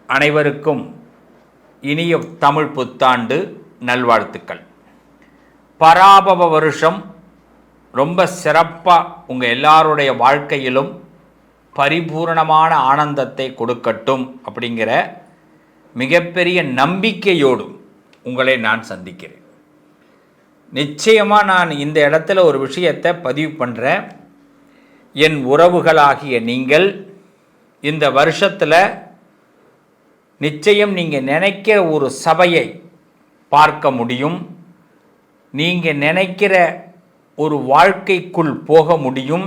அனைவருக்கும் இனிய தமிழ் புத்தாண்டு நல்வாழ்த்துக்கள். பராபவ வருஷம் ரொம்ப சிறப்பாக உங்கள் எல்லாருடைய வாழ்க்கையிலும் பரிபூரணமான ஆனந்தத்தை கொடுக்கட்டும் அப்படிங்கிற மிகப்பெரிய நம்பிக்கையோடு உங்களை நான் சந்திக்கிறேன். நிச்சயமாக நான் இந்த இடத்துல ஒரு விஷயத்தை பதிவு பண்ணுறேன். என் உறவுகளாகிய நீங்கள் இந்த வருஷத்தில் நிச்சயம் நீங்கள் நினைக்கிற ஒரு சபையை பார்க்க முடியும். நீங்கள் நினைக்கிற ஒரு வாழ்க்கைக்குள் போக முடியும்.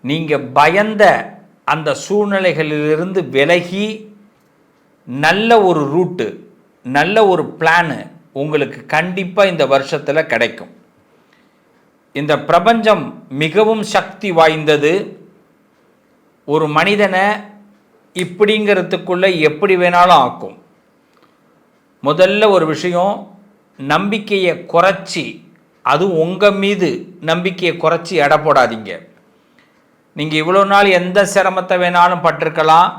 நீங்கள் பயந்த அந்த சூழ்நிலைகளிலிருந்து விலகி நல்ல ஒரு ரூட்டு, நல்ல ஒரு பிளானு உங்களுக்கு கண்டிப்பாக இந்த வருஷத்தில் கிடைக்கும். இந்த பிரபஞ்சம் மிகவும் சக்தி வாய்ந்தது. ஒரு மனிதனை இப்படிங்கிறதுக்குள்ளே எப்படி வேணாலும் ஆக்கும். முதல்ல ஒரு விஷயம், நம்பிக்கையை குறைச்சி, அது உங்கள் மீது நம்பிக்கையை குறைச்சி எடை போடாதீங்க. நீங்கள் இவ்வளோ நாள் எந்த சிரமத்தை வேணாலும் பட்டிருக்கலாம்,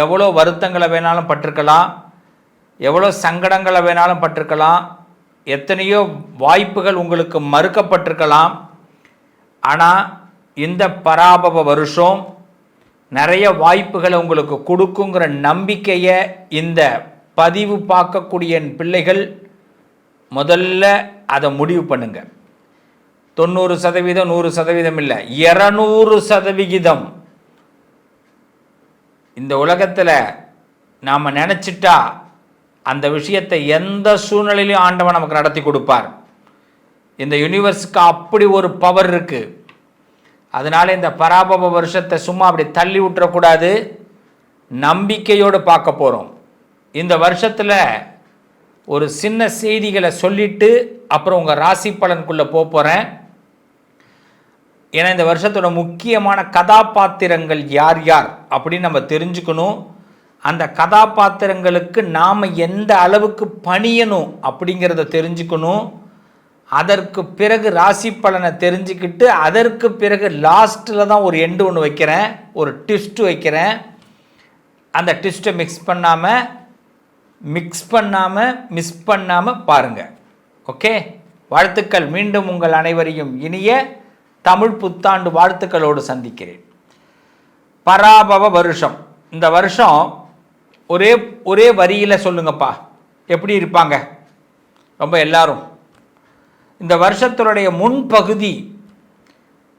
எவ்வளோ வருத்தங்களை வேணாலும் பட்டிருக்கலாம், எவ்வளோ சங்கடங்களை வேணாலும் பட்டிருக்கலாம், எத்தனையோ வாய்ப்புகள் உங்களுக்கு மறுக்கப்பட்டிருக்கலாம். ஆனால் இந்த பராபவ வருஷம் நிறைய வாய்ப்புகளை உங்களுக்கு கொடுக்குங்கிற நம்பிக்கையை இந்த பதிவு பார்க்கக்கூடிய என் பிள்ளைகள் முதல்ல அதை முடிவு பண்ணுங்க. 90%, 100% இல்லை, 200%. இந்த உலகத்தில் நாம் நினச்சிட்டா அந்த விஷயத்தை எந்த சூழ்நிலையிலையும் ஆண்டவன் நமக்கு நடத்தி கொடுப்பார். இந்த யூனிவர்ஸுக்கு அப்படி ஒரு பவர் இருக்குது. அதனால் இந்த பராபவ வருஷத்தை சும்மா அப்படி தள்ளி விட்டுறக்கூடாது, நம்பிக்கையோடு பார்க்க போகிறோம். இந்த வருஷத்தில் ஒரு சின்ன செய்திகளை சொல்லிவிட்டு அப்புறம் உங்கள் ராசி பலனுக்குள்ளே போகிறேன். ஏன்னா இந்த வருஷத்தோட முக்கியமான கதாபாத்திரங்கள் யார் யார் அப்படின்னு நம்ம தெரிஞ்சுக்கணும். அந்த கதாபாத்திரங்களுக்கு நாம் எந்த அளவுக்கு பணியணும் அப்படிங்கிறத தெரிஞ்சுக்கணும். அதற்கு பிறகு ராசி பலனை தெரிஞ்சுக்கிட்டு அதற்கு பிறகு லாஸ்ட்டில் தான் ஒரு எண்டு ஒன்று வைக்கிறேன், ஒரு ட்விஸ்ட்டு வைக்கிறேன். அந்த ட்விஸ்ட்டை மிஸ் பண்ணாமல் பாருங்கள். ஓகே, வாழ்த்துக்கள். மீண்டும் உங்கள் அனைவரையும் இனிய தமிழ் புத்தாண்டு வாழ்த்துக்களோடு சந்திக்கிறேன். பராபவ வருஷம். இந்த வருஷம் ஒரே வரியில் சொல்லுங்கப்பா, எப்படி இருப்பாங்க ரொம்ப எல்லாரும்? இந்த வருஷத்தினுடைய முன்பகுதி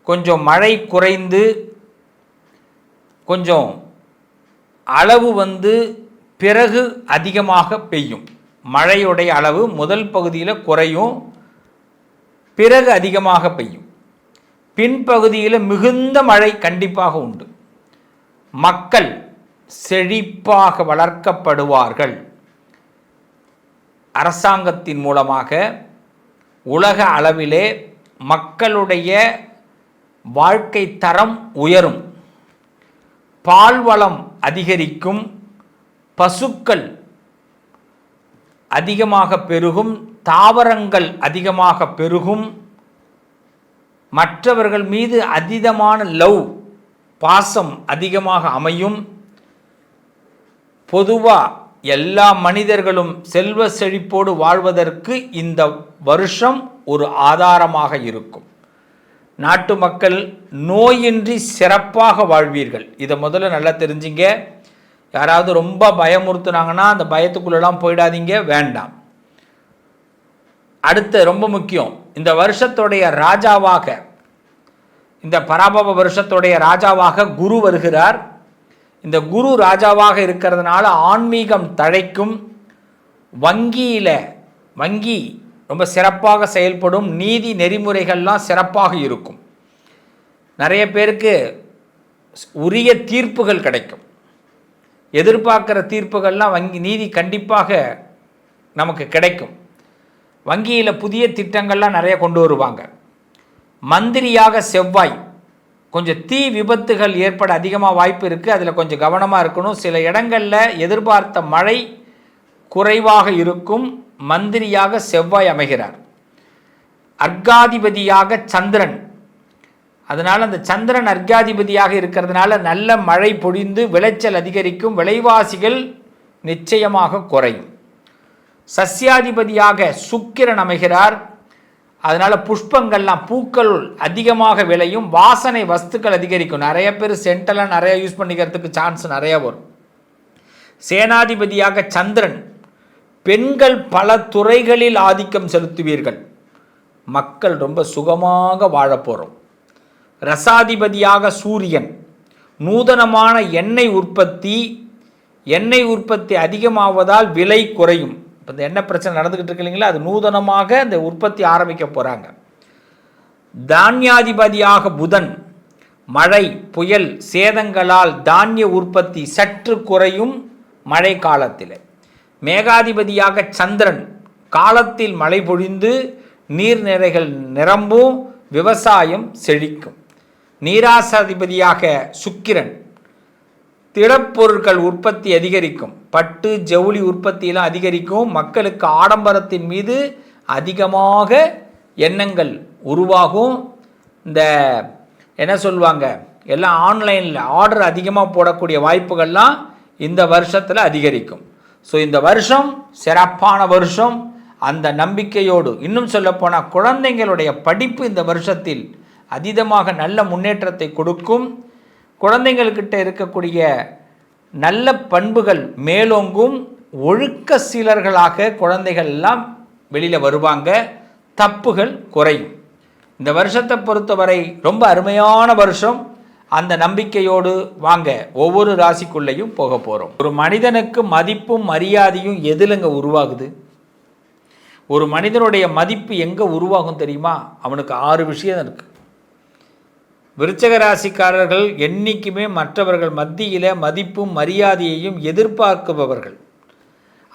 கொஞ்சம் மழை குறைந்து கொஞ்சம் அளவு பிறகு அதிகமாக பெய்யும். மழையுடைய அளவு முதல் பகுதியில் குறையும், பிறகு அதிகமாக பெய்யும். பின்பகுதியில் மிகுந்த மழை கண்டிப்பாக உண்டு. மக்கள் செழிப்பாக வளர்க்கப்படுவார்கள். அரசாங்கத்தின் மூலமாக உலக அளவிலே மக்களுடைய வாழ்க்கை தரம் உயரும். பால்வளம் அதிகரிக்கும், பசுக்கள் அதிகமாக பெருகும், தாவரங்கள் அதிகமாக பெருகும். மற்றவர்கள் மீது அதீதமான லவ், பாசம் அதிகமாக அமையும். பொதுவாக எல்லா மனிதர்களும் செல்வ செழிப்போடு வாழ்வதற்கு இந்த வருஷம் ஒரு ஆதாரமாக இருக்கும். நாட்டு மக்கள் நோயின்றி சிறப்பாக வாழ்வீர்கள். இதை முதல்ல நல்லா தெரிஞ்சிங்க. யாராவது ரொம்ப பயமுறுத்துனாங்கன்னா அந்த பயத்துக்குள்ளெல்லாம் போயிடாதீங்க, வேண்டாம். அடுத்து ரொம்ப முக்கியம், இந்த வருஷத்துடைய ராஜாவாக, இந்த பராபவ வருஷத்துடைய ராஜாவாக குரு வருகிறார். இந்த குரு ராஜாவாக இருக்கிறதுனால ஆன்மீகம் தழைக்கும். வங்கி ரொம்ப சிறப்பாக செயல்படும். நீதி நெறிமுறைகள்லாம் சிறப்பாக இருக்கும். நிறைய பேருக்கு உரிய தீர்ப்புகள் கிடைக்கும். எதிர்பார்க்குற தீர்ப்புகள்லாம் நீதி கண்டிப்பாக நமக்கு கிடைக்கும். வங்கியில் புதிய திட்டங்கள்லாம் நிறைய கொண்டு வருவாங்க. மந்திரியாக செவ்வாய், கொஞ்சம் தீ விபத்துகள் ஏற்பட அதிகமாக வாய்ப்பு இருக்குது, அதில் கொஞ்சம் கவனமாக இருக்கணும். சில இடங்களில் எதிர்பார்த்த மழை குறைவாக இருக்கும். மந்திரியாக செவ்வாய் அமைகிறார். அர்காதிபதியாக சந்திரன், அதனால் அந்த சந்திரன் அர்காதிபதியாக இருக்கிறதுனால நல்ல மழை பொழிந்து விளைச்சல் அதிகரிக்கும். விலைவாசிகள் நிச்சயமாக குறையும். சஸ்யாதிபதியாக சுக்கிரன் அமைகிறார். அதனால் புஷ்பங்கள்லாம் பூக்கள் அதிகமாக விளையும், வாசனை வஸ்துக்கள் அதிகரிக்கும். நிறைய பேர் சென்டெல்லாம் நிறைய யூஸ் பண்ணிக்கிறதுக்கு சான்ஸ் நிறையா வரும். சேனாதிபதியாக சந்திரன், பெண்கள் பல துறைகளில் ஆதிக்கம் செலுத்துவீர்கள். மக்கள் ரொம்ப சுகமாக வாழப்போகிறோம். ரசாதிபதியாக சூரியன், நூதனமான எண்ணெய் உற்பத்தி அதிகமாவதால் விலை குறையும். இப்போ இந்த எண்ணெய் பிரச்சனை நடந்துக்கிட்டு இருக்கு இல்லைங்களா, அது நூதனமாக இந்த உற்பத்தி ஆரம்பிக்க போகிறாங்க. தானியாதிபதியாக புதன், மழை புயல் சேதங்களால் தானிய உற்பத்தி சற்று குறையும் மழை காலத்தில். மேகாதிபதியாக சந்திரன், காலத்தில் மழை பொழிந்து நீர்நிலைகள் நிரம்பும், விவசாயம் செழிக்கும். நீராசாதிபதியாக சுக்கிரன், திடப்பொருட்கள் உற்பத்தி அதிகரிக்கும், பட்டு ஜவுளி உற்பத்தியெல்லாம் அதிகரிக்கும். மக்களுக்கு ஆடம்பரத்தின் மீது அதிகமாக எண்ணங்கள் உருவாகும். இந்த என்ன சொல்லுவாங்க, எல்லாம் ஆன்லைனில் ஆர்டர் அதிகமாக போடக்கூடிய வாய்ப்புகள்லாம் இந்த வருஷத்தில் அதிகரிக்கும். ஸோ இந்த வருஷம் சிறப்பான வருஷம். அந்த நம்பிக்கையோடு, இன்னும் சொல்லப்போனால் குழந்தைங்களுடைய படிப்பு இந்த வருஷத்தில் அதீதமாக நல்ல முன்னேற்றத்தை கொடுக்கும். குழந்தைங்கள்கிட்ட இருக்கக்கூடிய நல்ல பண்புகள் மேலோங்கும். ஒழுக்க சீலர்களாக குழந்தைகள் எல்லாம் வெளியில் வருவாங்க. தப்புகள் குறையும். இந்த வருஷத்தை பொறுத்தவரை ரொம்ப அருமையான வருஷம். அந்த நம்பிக்கையோடு வாங்க ஒவ்வொரு ராசிக்குள்ளேயும் போக போகிறோம். ஒரு மனிதனுக்கு மதிப்பும் மரியாதையும் எதிலங்க உருவாகுது? ஒரு மனிதனுடைய மதிப்பு எங்கே உருவாகும் தெரியுமா? அவனுக்கு 6 விஷயம் இருக்குது. விருச்சக ராசிக்காரர்கள் என்றைக்குமே மற்றவர்கள் மத்தியில் மதிப்பும் மரியாதையையும் எதிர்பார்க்குபவர்கள்.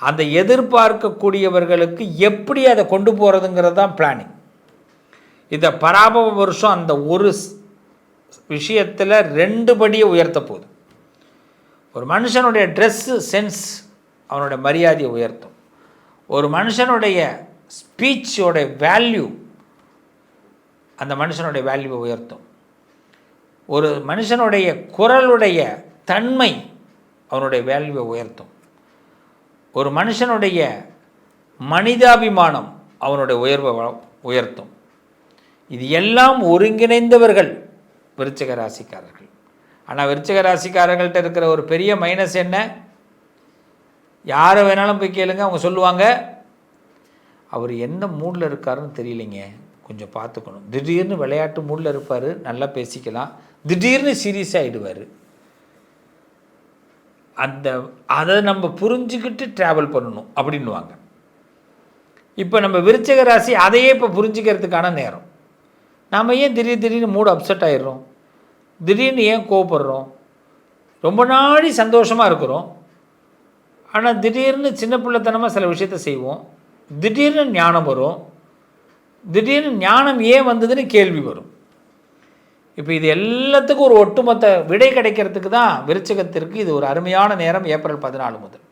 அந்த எதிர்பார்க்கக்கூடியவர்களுக்கு எப்படி அதை கொண்டு போகிறதுங்கிறது தான் பிளானிங். இந்த பராபவ வருஷம் அந்த ஒரு விஷயத்தில் 2 படியை உயர்த்த போகுது. ஒரு மனுஷனுடைய ட்ரெஸ்ஸு சென்ஸ் அவனுடைய மரியாதையை உயர்த்தும். ஒரு மனுஷனுடைய ஸ்பீச்சோட வேல்யூ அந்த மனுஷனுடைய வேல்யூவை உயர்த்தும். ஒரு மனுஷனுடைய குரலுடைய தன்மை அவனுடைய வேல்யூவை உயர்த்தும். ஒரு மனுஷனுடைய மனிதாபிமானம் அவனுடைய உயர்வை உயர்த்தும். இது எல்லாம் ஒருங்கிணைந்தவர்கள் விருச்சிக ராசிக்காரர்கள். ஆனால் விருச்சிக ராசிக்காரர்கள்ட்ட இருக்கிற ஒரு பெரிய மைனஸ் என்ன? யாரை வேணாலும் போய் கேளுங்க, அவங்க சொல்லுவாங்க அவர் என்ன மூடில் இருக்காருன்னு தெரியலைங்க, கொஞ்சம் பார்த்துக்கணும். திடீர்னு விளையாட்டு மூடில் இருப்பார், நல்லா பேசிக்கலாம், திடீர்னு சீரியஸாக ஆகிடுவார். அதை நம்ம புரிஞ்சுக்கிட்டு ட்ராவல் பண்ணணும் அப்படின்வாங்க. இப்போ நம்ம விருச்சிக ராசி அதையே இப்போ புரிஞ்சுக்கிறதுக்கான நேரம். நாம் ஏன் திடீர்னு மூடு அப்செட் ஆகிடுறோம்? திடீர்னு ஏன் கோவப்படுறோம்? ரொம்ப நாளி சந்தோஷமாக இருக்கிறோம், ஆனால் திடீர்னு சின்ன பிள்ளைத்தனமாக சில விஷயத்தை செய்வோம். திடீர்னு ஞானம் வரும். திடீர்னு ஞானம் ஏன் வந்ததுன்னு கேள்வி வரும். இப்போ இது எல்லாத்துக்கும் ஒரு ஒட்டுமொத்த விடை கிடைக்கிறதுக்கு தான் விருச்சிகத்திற்கு இது ஒரு அருமையான நேரம். ஏப்ரல் 14 முதல்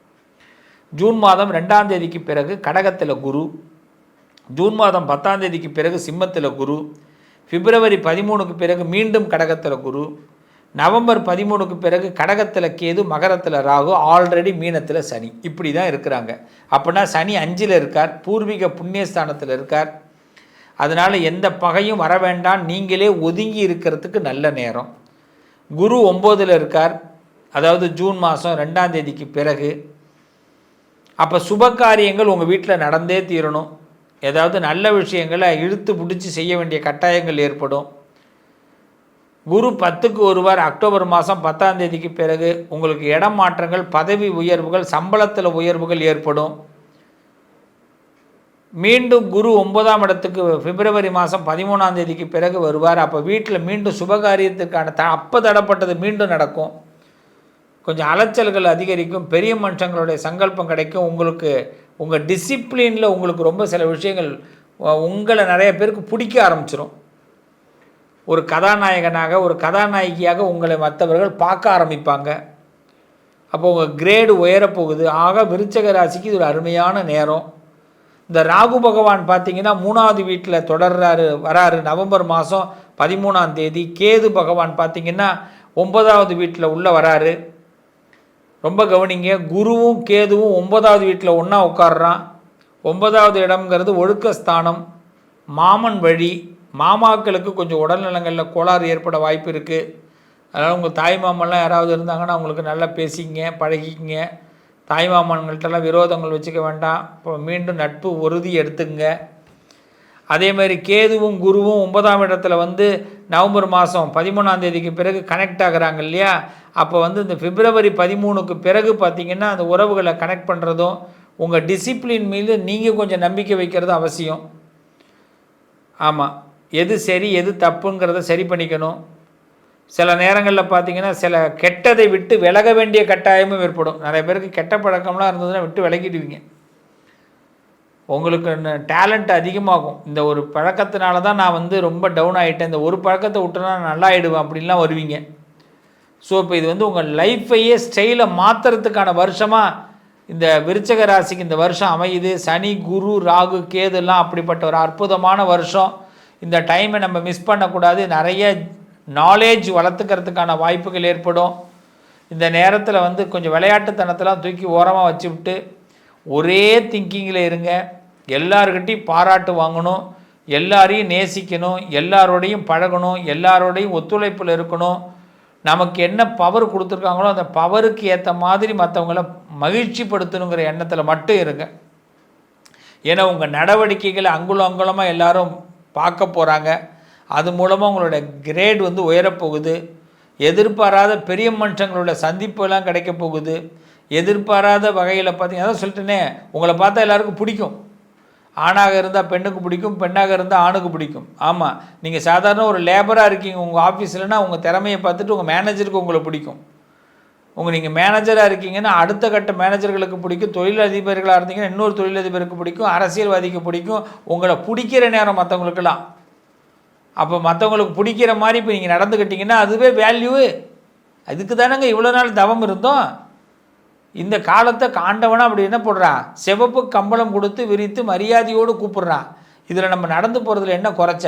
ஜூன் மாதம் 2ஆம் தேதிக்கு பிறகு கடகத்தில் குரு, ஜூன் மாதம் 10ஆம் தேதிக்கு பிறகு சிம்மத்தில் குரு, பிப்ரவரி 13க்கு பிறகு மீண்டும் கடகத்தில் குரு, நவம்பர் 13க்கு பிறகு கடகத்தில் கேது, மகரத்தில் ராகு, ஆல்ரெடி மீனத்தில் சனி. இப்படி தான் இருக்கிறாங்க. அப்படின்னா சனி 5ல் இருக்கார், பூர்வீக புண்ணியஸ்தானத்தில் இருக்கார். அதனால் எந்த பகையும் வர வேண்டாம், நீங்களே ஒதுங்கி இருக்கிறதுக்கு நல்ல நேரம். குரு 9ல் இருக்கார், அதாவது ஜூன் மாதம் 2ஆம் தேதிக்கு பிறகு. அப்போ சுப காரியங்கள் உங்கள் வீட்டில் நடந்தே தீரணும். ஏதாவது நல்ல விஷயங்களை இழுத்து பிடிச்சி செய்ய வேண்டிய கட்டாயங்கள் ஏற்படும். குரு 10க்கு வருவார் அக்டோபர் மாதம் 10ஆம் தேதிக்கு பிறகு. உங்களுக்கு இடம் மாற்றங்கள், பதவி உயர்வுகள், சம்பளத்தில் உயர்வுகள் ஏற்படும். மீண்டும் குரு 9ஆம் இடத்துக்கு பிப்ரவரி மாதம் 13ஆம் தேதிக்கு பிறகு வருவார். அப்போ வீட்டில் மீண்டும் சுபகாரியத்துக்கான அப்போ தடப்பட்டது மீண்டும் நடக்கும். கொஞ்சம் அலைச்சல்கள் அதிகரிக்கும். பெரிய மனுஷங்களுடைய சங்கல்பம் கிடைக்கும். உங்களுக்கு உங்கள் டிசிப்ளினில் உங்களுக்கு ரொம்ப சில விஷயங்கள் உங்களை நிறைய பேருக்கு பிடிக்க ஆரம்பிச்சிடும். ஒரு கதாநாயகனாக, ஒரு கதாநாயகியாக உங்களை மற்றவர்கள் பார்க்க ஆரம்பிப்பாங்க. அப்போ உங்கள் கிரேடு உயரப்போகுது. ஆக விருச்சிக ராசிக்கு இது ஒரு அருமையான நேரம். இந்த ராகு பகவான் பார்த்திங்கன்னா 3ஆவது வீட்டில் வராரு நவம்பர் மாதம் 13ஆம் தேதி. கேது பகவான் பார்த்திங்கன்னா 9ஆவது வீட்டில் உள்ளே வராரு. ரொம்ப கவனிங்க. குருவும் கேதுவும் 9வது வீட்டில் ஒன்றா உட்கார்றான். 9வது இடம்ங்கிறது ஒழுக்கஸ்தானம், மாமன் வழி. மாமாக்களுக்கு கொஞ்சம் உடல்நலங்களில் கோளாறு ஏற்பட வாய்ப்பு இருக்குது. அதனால் உங்கள் தாய் மாமன்லாம் யாராவது இருந்தாங்கன்னா அவங்களுக்கு நல்லா பேசிங்க, பழகிங்க. தாய் மாமன்கள்ட்டெல்லாம் விரோதங்கள் வச்சுக்க வேண்டாம். இப்போ மீண்டும் நட்பு உறுதி எடுத்துங்க. அதே மாதிரி கேதுவும் குருவும் 9ஆம் இடத்துல வந்து நவம்பர் மாதம் 13ஆம் தேதிக்கு பிறகு கனெக்ட் ஆகுறாங்க இல்லையா? அப்போ வந்து இந்த பிப்ரவரி 13க்கு பிறகு பார்த்திங்கன்னா அந்த உறவுகளை கனெக்ட் பண்ணுறதும், உங்கள் டிசிப்ளின் மீது நீங்கள் கொஞ்சம் நம்பிக்கை வைக்கிறது அவசியம். ஆமாம், எது சரி எது தப்புங்கிறத சரி பண்ணிக்கணும். சில நேரங்களில் பார்த்திங்கன்னா சில கெட்டதை விட்டு விலக வேண்டிய கட்டாயமும் ஏற்படும். நிறைய பேருக்கு கெட்ட பழக்கம்லாம் இருந்ததுன்னா விட்டு விலகிடுவீங்க. உங்களுக்கு டேலண்ட் அதிகமாகும். இந்த ஒரு பழக்கத்தினால தான் நான் வந்து ரொம்ப டவுன் ஆகிட்டேன், இந்த ஒரு பழக்கத்தை விட்டுனா நான் நல்லா ஆகிடுவேன் அப்படின்லாம் வருவீங்க. ஸோ இப்போ இது வந்து உங்கள் லைஃப்பையே ஸ்டைலை மாற்றுறதுக்கான வருஷமாக இந்த விருச்சக ராசிக்கு இந்த வருஷம் அமையுது. சனி, குரு, ராகு, கேதுலாம் அப்படிப்பட்ட ஒரு அற்புதமான வருஷம். இந்த டைமை நம்ம மிஸ் பண்ணக்கூடாது. நிறைய நாலேஜ் வளர்த்துக்கிறதுக்கான வாய்ப்புகள் ஏற்படும். இந்த நேரத்தில் வந்து கொஞ்சம் விளையாட்டுத்தனத்தெல்லாம் தூக்கி ஓரமாக வச்சு விட்டு ஒரே திங்கிங்கில் இருங்க. எல்லார்கிட்டையும் பாராட்டு வாங்கணும், எல்லாரையும் நேசிக்கணும், எல்லாரோடையும் பழகணும், எல்லாரோடையும் ஒத்துழைப்பில் இருக்கணும். நமக்கு என்ன பவர் கொடுத்துருக்காங்களோ அந்த பவருக்கு ஏற்ற மாதிரி மற்றவங்கள மகிழ்ச்சிப்படுத்தணுங்கிற எண்ணத்தில் மட்டும் இருங்க. ஏன்னா உங்கள் நடவடிக்கைகளை அங்குலம் அங்குலமாக எல்லோரும் பார்க்க போகிறாங்க. அது மூலமாக உங்களோட கிரேட் வந்து உயரப்போகுது. எதிர்பாராத பெரிய மனுஷங்களோட சந்திப்புலாம் கிடைக்க போகுது. எதிர்பாராத வகையில் பார்த்தீங்கன்னா அதான் சொல்லிட்டேனே, உங்களை பார்த்தா எல்லாருக்கும் பிடிக்கும். ஆணாக இருந்தால் பெண்ணுக்கு பிடிக்கும், பெண்ணாக இருந்தால் ஆணுக்கு பிடிக்கும். ஆமாம், நீங்கள் சாதாரண ஒரு லேபராக இருக்கீங்க உங்கள் ஆஃபீஸ்லன்னா உங்கள் திறமையை பார்த்துட்டு உங்கள் மேனேஜருக்கு உங்களை பிடிக்கும். நீங்கள் மேனேஜராக இருக்கீங்கன்னா அடுத்த கட்ட மேனேஜர்களுக்கு பிடிக்கும். தொழிலதிபர்களாக இருந்தீங்கன்னா இன்னொரு தொழிலதிபருக்கு பிடிக்கும். அரசியல்வாதிக்கு பிடிக்கும். உங்களை பிடிக்கிற நேரம் மற்றவங்களுக்கெல்லாம். அப்போ மற்றவங்களுக்கு பிடிக்கிற மாதிரி இப்போ நீங்கள் நடந்துக்கிட்டிங்கன்னா அதுவே வேல்யூ. அதுக்கு தானேங்க இவ்வளோ நாள் தவம் இருந்தோம். இந்த காலத்தை காண்டவனா அப்படி என்ன போடுறான், சிவப்பு கம்பளம் கொடுத்து விரித்து மரியாதையோடு கூப்பிடுறான். இதில் நம்ம நடந்து போகிறதுல என்ன குறைச்ச?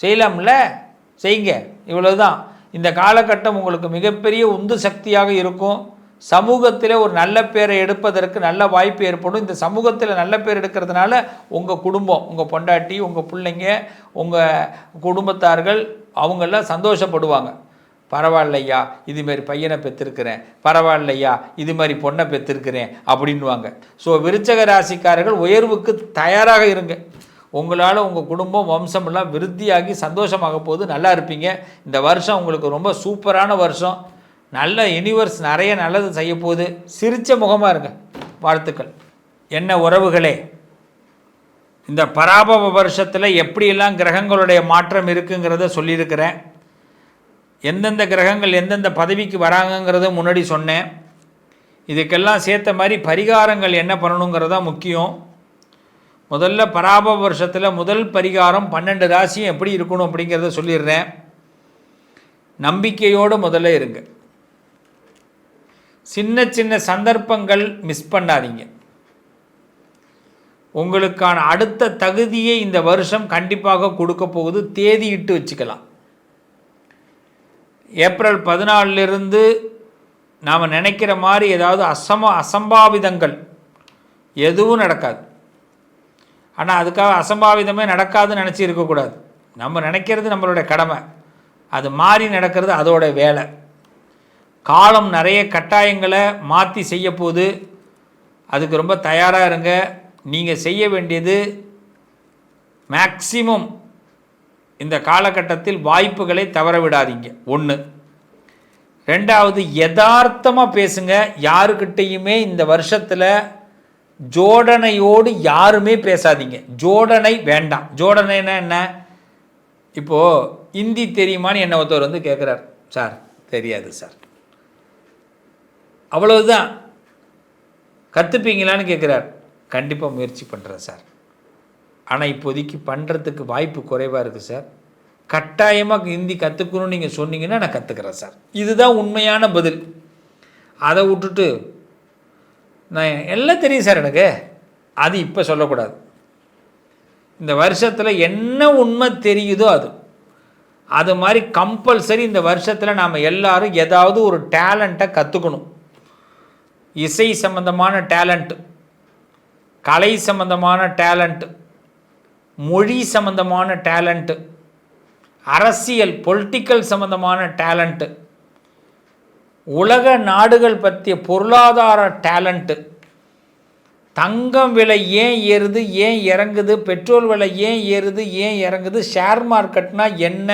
செய்யலாம்ல, செய்யுங்க. இவ்வளவுதான். இந்த காலகட்டம் உங்களுக்கு மிகப்பெரிய உந்து சக்தியாக இருக்கும். சமூகத்தில் ஒரு நல்ல பேரை எடுப்பதற்கு நல்ல வாய்ப்பு ஏற்படும். இந்த சமூகத்தில் நல்ல பேர் எடுக்கிறதுனால உங்கள் குடும்பம், உங்கள் பொண்டாட்டி, உங்கள் பிள்ளைங்க, உங்கள் குடும்பத்தார்கள் அவங்கெல்லாம் சந்தோஷப்படுவாங்க. பரவாயில்லையா இதுமாரி பையனை பெற்றிருக்கிறேன், பரவாயில்லையா இது மாதிரி பொண்ணை பெற்றிருக்கிறேன் அப்படின்வாங்க. ஸோ விருச்சக ராசிக்காரர்கள் உயர்வுக்கு தயாராக இருங்க. உங்களால் உங்கள் குடும்பம் வம்சமெல்லாம் விருத்தியாகி சந்தோஷமாக போகுது, நல்லா இருப்பீங்க. இந்த வருஷம் உங்களுக்கு ரொம்ப சூப்பரான வருஷம். நல்ல யூனிவர்ஸ் நிறைய நல்லது செய்ய போகுது. சிரித்த முகமாக இருங்க. வாழ்த்துக்கள். என்ன உறவுகளே, இந்த பராபவ வருஷத்தில் எப்படியெல்லாம் கிரகங்களுடைய மாற்றம் இருக்குங்கிறத சொல்லியிருக்கிறேன். எந்தெந்த கிரகங்கள் எந்தெந்த பதவிக்கு வராங்கங்கிறத முன்னாடி சொன்னேன். இதுக்கெல்லாம் சேர்த்த மாதிரி பரிகாரங்கள் என்ன பண்ணணுங்கிறதா முக்கியம். முதல்ல பராபவ வருஷத்தில் முதல் பரிகாரம் 12 ராசியும் எப்படி இருக்கணும் அப்படிங்கிறத சொல்லிடுறேன். நம்பிக்கையோடு முதல்ல இருங்க. சின்ன சின்ன சந்தர்ப்பங்கள் மிஸ் பண்ணாதீங்க. உங்களுக்கான அடுத்த தகுதியை இந்த வருஷம் கண்டிப்பாக கொடுக்க போகுது. தேதி இட்டு வச்சுக்கலாம். ஏப்ரல் 14லிருந்து நாம் நினைக்கிற மாதிரி ஏதாவது அசம்பாவிதங்கள் எதுவும் நடக்காது. ஆனால் அதுக்காக அசம்பாவிதமே நடக்காதுன்னு நினச்சி இருக்கக்கூடாது. நம்ம நினைக்கிறது நம்மளுடைய கடமை, அது மாறி நடக்கிறது அதோட வேலை. காலம் நிறைய கட்டாயங்களை மாற்றி செய்ய போகுது. அதுக்கு ரொம்ப தயாராக இருங்க. நீங்கள் செய்ய வேண்டியது மேக்சிமம் இந்த காலகட்டத்தில் வாய்ப்புகளை தவற விடாதீங்க. 1. 2வது, யதார்த்தமாக பேசுங்க. யாருக்கிட்டையுமே இந்த வருஷத்தில் ஜோடனையோடு யாருமே பேசாதீங்க. ஜோடனை வேண்டாம். ஜோடனைன்னா என்ன? இப்போது ஹிந்தி தெரியுமான்னு என்ன ஒருத்தர் வந்து கேட்குறார். சார் தெரியாது சார். அவ்வளவுதான். கற்றுப்பீங்களான்னு கேட்குறார். கண்டிப்பாக முயற்சி பண்ணுறேன் சார். ஆனால் இப்போதைக்கு பண்ணுறதுக்கு வாய்ப்பு குறைவாக இருக்குது சார். கட்டாயமாக ஹிந்தி கற்றுக்கணும்னு நீங்கள் சொன்னீங்கன்னா நான் கற்றுக்கிறேன் சார். இதுதான் உண்மையான பதில். அதை விட்டுட்டு நான் எல்லாம் தெரியும் சார் எனக்கு, அது இப்போ சொல்லக்கூடாது. இந்த வருஷத்தில் என்ன உண்மை தெரியுதோ அது மாதிரி கம்பல்சரி இந்த வருஷத்தில் நாம் எல்லாரும் ஏதாவது ஒரு டேலண்ட்டை கற்றுக்கணும். இசை சம்பந்தமான டேலண்ட்டு, கலை சம்பந்தமான டேலண்ட்டு, மொழி சம்பந்தமான டேலண்ட்டு, அரசியல் பொலிட்டிக்கல் சம்பந்தமான டேலண்ட்டு, உலக நாடுகள் பற்றிய பொருளாதார டேலண்ட்டு, தங்கம் விலை ஏன் ஏறுது ஏன் இறங்குது, பெட்ரோல் விலை ஏன் ஏறுது ஏன் இறங்குது, ஷேர் மார்க்கெட்னா என்ன,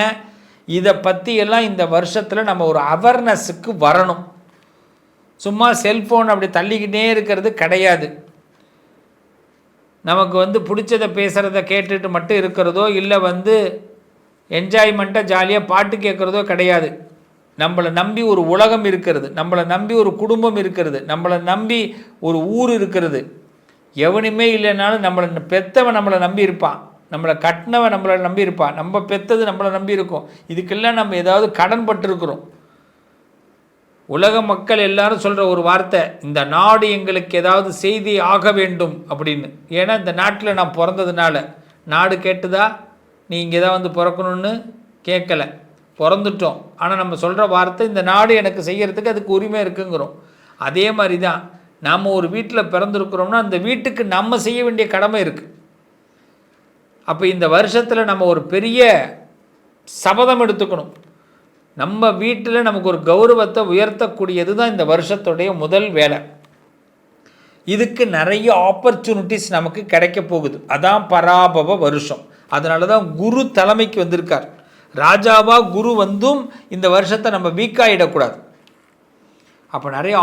இதை பற்றியெல்லாம் இந்த வருஷத்தில் நம்ம ஒரு அவேர்னஸுக்கு வரணும். சும்மா செல்ஃபோன் அப்படி தள்ளிக்கிட்டே இருக்கிறது கிடையாது. நமக்கு பிடிச்சதை பேசுகிறத கேட்டுட்டு மட்டும் இருக்கிறதோ இல்லை என்ஜாய்மெண்ட்டாக ஜாலியாக பாட்டு கேட்குறதோ கிடையாது. நம்மளை நம்பி ஒரு உலகம் இருக்கிறது, நம்மளை நம்பி ஒரு குடும்பம் இருக்கிறது, நம்மளை நம்பி ஒரு ஊர் இருக்கிறது. எவனுமே இல்லைனாலும் நம்மளை பெற்றவன் நம்மளை நம்பி இருப்பான், நம்மளை கட்டினவன் நம்மளை நம்பி இருப்பான், நம்ம பெற்றது நம்மளை நம்பி இருக்கும். இதுக்கெல்லாம் நம்ம ஏதாவது கடன் பட்டிருக்கிறோம். உலக மக்கள் எல்லாரும் சொல்கிற ஒரு வார்த்தை, இந்த நாடு எங்களுக்கு ஏதாவது செய்தி ஆக வேண்டும் அப்படின்னு. ஏன்னா இந்த நாட்டில் நான் பிறந்ததுனால. நாடு கேட்டுதா? நீ இங்கே தான் பிறக்கணும்னு கேட்கலை, பிறந்துட்டோம். ஆனால் நம்ம சொல்கிற வார்த்தை, இந்த நாடு எனக்கு செய்கிறதுக்கு அதுக்கு உரிமை இருக்குங்கிறோம். அதே மாதிரி தான் நாம் ஒரு வீட்டில் பிறந்திருக்கிறோம்னா அந்த வீட்டுக்கு நம்ம செய்ய வேண்டிய கடமை இருக்குது. அப்போ இந்த வருஷத்தில் நம்ம ஒரு பெரிய சபதம் எடுத்துக்கணும். நம்ம வீட்டில் நமக்கு ஒரு கௌரவத்தை உயர்த்தக்கூடியது தான் இந்த வருஷத்துடைய முதல் வேலை. இதுக்கு நிறைய ஆப்பர்ச்சுனிட்டிஸ் நமக்கு கிடைக்க போகுது. அதான் பராபவ வருஷம். அதனால தான் குரு தலைமைக்கு வந்திருக்கார். ராஜாவாக குரு இந்த வருஷத்தை நம்ம வீக்காகிடக்கூடாது. அப்போ நிறைய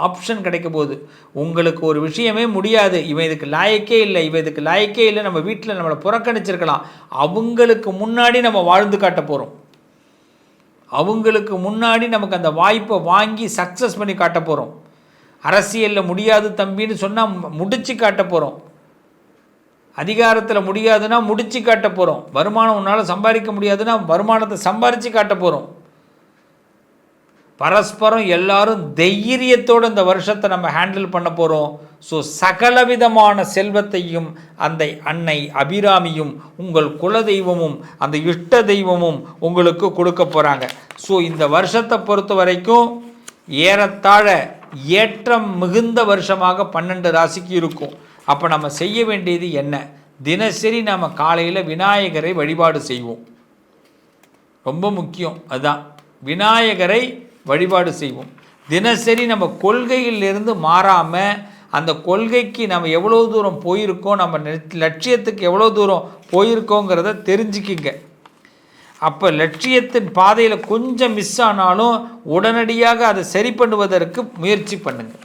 ஆப்ஷன் கிடைக்க போகுது. உங்களுக்கு ஒரு விஷயமே முடியாது, இவன் இதுக்கு லாயக்கே இல்லை, இவன் இதுக்கு லாயக்கே இல்லை, நம்ம வீட்டில் நம்மளை புறக்கணிச்சிருக்கலாம், அவங்களுக்கு முன்னாடி நம்ம வாழ்ந்து காட்ட போகிறோம். அவங்களுக்கு முன்னாடி நமக்கு அந்த வாய்ப்பை வாங்கி சக்ஸஸ் பண்ணி காட்ட போகிறோம். அரசியலில் முடியாது தம்பின்னு சொன்னால் முடிச்சு காட்ட போகிறோம். அதிகாரத்தில் முடியாதுன்னா முடிச்சு காட்ட போகிறோம். வருமானம் உன்னால் சம்பாதிக்க முடியாதுன்னா வருமானத்தை சம்பாரித்து காட்ட போகிறோம். பரஸ்பரம் எல்லாரும் தைரியத்தோடு இந்த வருஷத்தை நம்ம ஹேண்டில் பண்ண போகிறோம். ஸோ சகலவிதமான செல்வத்தையும் அந்த அன்னை அபிராமியும் உங்கள் குலதெய்வமும் அந்த இஷ்ட தெய்வமும் உங்களுக்கு கொடுக்க போகிறாங்க. ஸோ இந்த வருஷத்தை பொறுத்த வரைக்கும் ஏறத்தாழ ஏற்றம் மிகுந்த வருஷமாக 12 ராசிக்கு இருக்கும். அப்போ நம்ம செய்ய வேண்டியது என்ன? தினசரி நாம் காலையில் விநாயகரை வழிபாடு செய்வோம். ரொம்ப முக்கியம். அதுதான், விநாயகரை வழிபாடு செய்வோம். தினசரி நம்ம கொள்கையிலிருந்து மாறாமல் அந்த கொள்கைக்கு நம்ம எவ்வளோ தூரம் போயிருக்கோம், நம்ம லட்சியத்துக்கு எவ்வளோ தூரம் போயிருக்கோங்கிறத தெரிஞ்சுக்கிங்க. அப்போ லட்சியத்தின் பாதையில் கொஞ்சம் மிஸ் ஆனாலும் உடனடியாக அதை சரி பண்ணுவதற்கு முயற்சி பண்ணுங்கள்.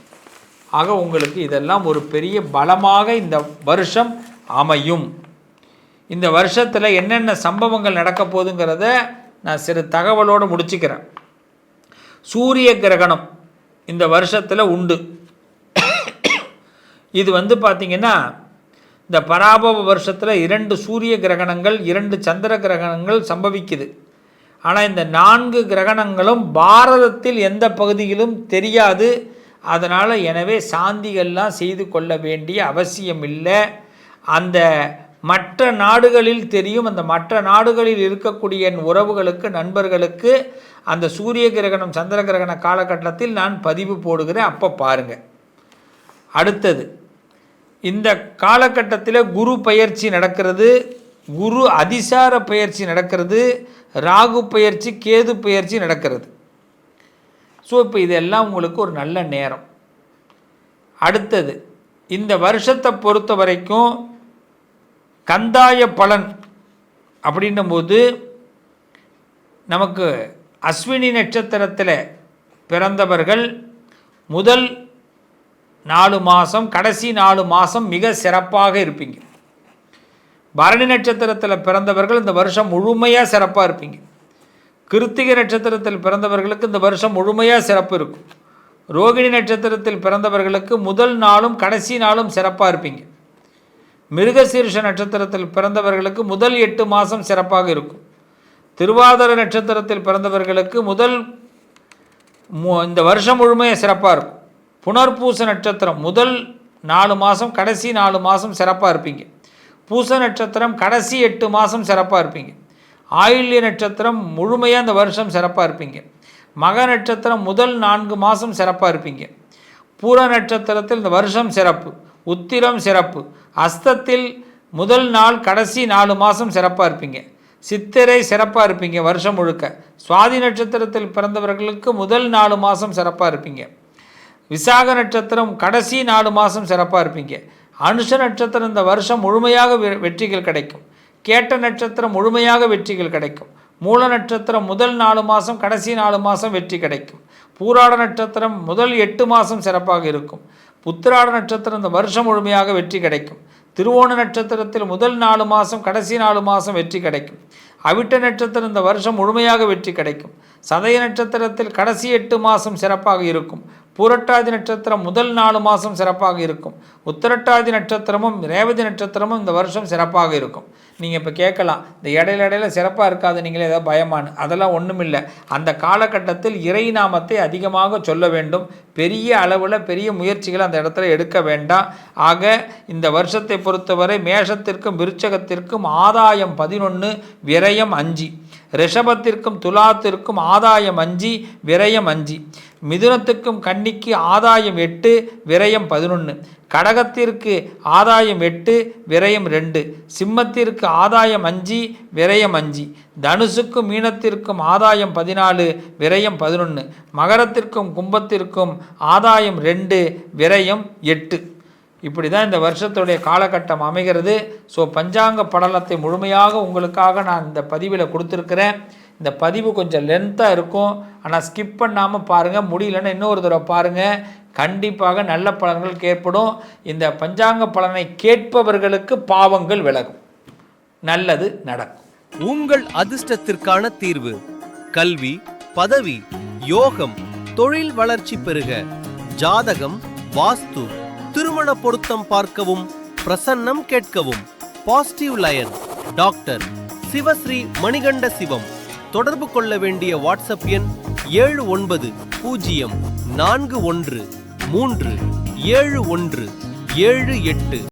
ஆக உங்களுக்கு இதெல்லாம் ஒரு பெரிய பலமாக இந்த வருஷம் அமையும். இந்த வருஷத்தில் என்னென்ன சம்பவங்கள் நடக்க போகுதுங்கிறத நான் சிறு தகவலோடு முடிச்சுக்கிறேன். சூரிய கிரகணம் இந்த வருஷத்தில் உண்டு. இது பார்த்திங்கன்னா இந்த பராபவ வருஷத்தில் 2 சூரிய கிரகணங்கள் 2 சந்திர கிரகணங்கள் சம்பவிக்குது. ஆனால் இந்த 4 கிரகணங்களும் பாரதத்தில் எந்த பகுதியிலும் தெரியாது. அதனால் எனவே சாந்திகள்லாம் செய்து கொள்ள வேண்டிய அவசியம் இல்லை. அந்த மற்ற நாடுகளில் தெரியும். அந்த மற்ற நாடுகளில் இருக்கக்கூடிய என் உறவுகளுக்கு நண்பர்களுக்கு அந்த சூரிய கிரகணம் சந்திர கிரகண காலகட்டத்தில் நான் பதிவு போடுகிறேன், அப்போ பாருங்கள். அடுத்தது, இந்த காலகட்டத்தில் குரு பயிற்சி நடக்கிறது, குரு அதிசார பயிற்சி நடக்கிறது, ராகு பயிற்சி கேது பயிற்சி நடக்கிறது. ஸோ இப்போ இதெல்லாம் உங்களுக்கு ஒரு நல்ல நேரம். அடுத்தது, இந்த வருஷத்தை பொறுத்த வரைக்கும் கந்தாய பலன் அப்படின்னும்போது நமக்கு அஸ்வினி நட்சத்திரத்தில் பிறந்தவர்கள் முதல் 4 மாதம் கடைசி 4 மாதம் மிக சிறப்பாக இருப்பீங்க. பரணி நட்சத்திரத்தில் பிறந்தவர்கள் இந்த வருஷம் முழுமையாக சிறப்பாக இருப்பீங்க. கிருத்திகை நட்சத்திரத்தில் பிறந்தவர்களுக்கு இந்த வருஷம் முழுமையாக சிறப்பு இருக்கும். ரோகிணி நட்சத்திரத்தில் பிறந்தவர்களுக்கு முதல் நாளும் கடைசி நாளும் சிறப்பாக இருப்பீங்க. மிருகசீர்ஷ நட்சத்திரத்தில் பிறந்தவர்களுக்கு முதல் 8 மாதம் சிறப்பாக இருக்கும். திருவாதிரை நட்சத்திரத்தில் பிறந்தவர்களுக்கு இந்த வருஷம் முழுமையாக சிறப்பாக இருக்கும். புனர்பூச நட்சத்திரம் முதல் 4 மாதம் கடைசி 4 மாதம் சிறப்பாக இருப்பீங்க. பூச நட்சத்திரம் கடைசி 8 மாதம் சிறப்பாக இருப்பீங்க. ஆயில்ய நட்சத்திரம் முழுமையாக இந்த வருஷம் சிறப்பாக இருப்பீங்க. மக நட்சத்திரம் முதல் 4 மாதம் சிறப்பாக இருப்பீங்க. பூர நட்சத்திரத்தில் இந்த வருஷம் சிறப்பு, உத்திரம் சிறப்பு, அஸ்தத்தில் முதல் நாள் கடைசி 4 மாதம் சிறப்பாக இருப்பீங்க, சித்திரை சிறப்பாக இருப்பீங்க வருஷம் முழுக்க, சுவாதி நட்சத்திரத்தில் பிறந்தவர்களுக்கு முதல் 4 மாதம் சிறப்பாக இருப்பீங்க, விசாக நட்சத்திரம் கடைசி 4 மாதம் சிறப்பாக இருப்பீங்க, அனுஷ நட்சத்திரம் இந்த வருஷம் முழுமையாக வெற்றிகள் கிடைக்கும், கேட்ட நட்சத்திரம் முழுமையாக வெற்றிகள் கிடைக்கும், மூல நட்சத்திரம் முதல் 4 மாதம் கடைசி 4 மாதம் வெற்றி கிடைக்கும், பூராட நட்சத்திரம் முதல் 8 மாதம் சிறப்பாக இருக்கும், புத்திராட நட்சத்திரம் இந்த வருஷம் முழுமையாக வெற்றி கிடைக்கும், திருவோண நட்சத்திரத்தில் முதல் 4 மாதம் கடைசி 4 மாதம் வெற்றி கிடைக்கும், அவிட்ட நட்சத்திரம் இந்த வருஷம் முழுமையாக வெற்றி கிடைக்கும், சதய நட்சத்திரத்தில் கடைசி 8 மாதம் சிறப்பாக இருக்கும், பூரட்டாதி நட்சத்திரம் முதல் 4 மாதம் சிறப்பாக இருக்கும், உத்திரட்டாதி நட்சத்திரமும் ரேவதி நட்சத்திரமும் இந்த வருஷம் சிறப்பாக இருக்கும். நீங்கள் இப்போ கேட்கலாம், இந்த இடையில சிறப்பாக இருக்காது நீங்களே ஏதாவது பயமானு. அதெல்லாம் ஒன்றும் இல்லை. அந்த காலகட்டத்தில் இறை நாமத்தை அதிகமாக சொல்ல வேண்டும். பெரிய அளவில் பெரிய முயற்சிகளை அந்த இடத்துல எடுக்க வேண்டாம். ஆக இந்த வருஷத்தை பொறுத்தவரை மேஷத்திற்கும் விருச்சகத்திற்கும் ஆதாயம் 11, விரயம் 5, ரிஷபத்திற்கும் துலாத்திற்கும் ஆதாயம் 5, விரயம் 5, மிதுனத்துக்கும் கன்னிக்கு ஆதாயம் 8, விரயம் 11, கடகத்திற்கு ஆதாயம் 8, விரயம் 2, சிம்மத்திற்கு ஆதாயம் 5, விரயம் 5, தனுசுக்கும் மீனத்திற்கும் ஆதாயம் 14, விரயம் 11, மகரத்திற்கும் கும்பத்திற்கும் ஆதாயம் 2, விரயம் 8. இப்படி தான் இந்த வருஷத்துடைய காலகட்டம் அமைகிறது. ஸோ பஞ்சாங்க படலத்தை முழுமையாக உங்களுக்காக நான் இந்த பதிவில் கொடுத்துருக்கிறேன். இந்த பதிவு கொஞ்சம் லென்த்தாக இருக்கும், ஆனால் ஸ்கிப் பண்ணாமல் பாருங்கள். முடியலன்னு இன்னொரு தடவை பாருங்கள். கண்டிப்பாக நல்ல பலன்கள் ஏற்படும். இந்த பஞ்சாங்க பலனை கேட்பவர்களுக்கு பாவங்கள் விலகும், நல்லது நடக்கும். உங்கள் அதிர்ஷ்டத்திற்கான தீர்வு: கல்வி, பதவி, யோகம், தொழில் வளர்ச்சி பெருக, ஜாதகம், வாஸ்து, திருமண பொருத்தம் பார்க்கவும், பிரசன்னம் கேட்கவும். Positive lion doctor Sivasri Manikanda Sivam. தொடர்பு கொள்ள வேண்டிய வாட்ஸ்அப் எண் 7904137178.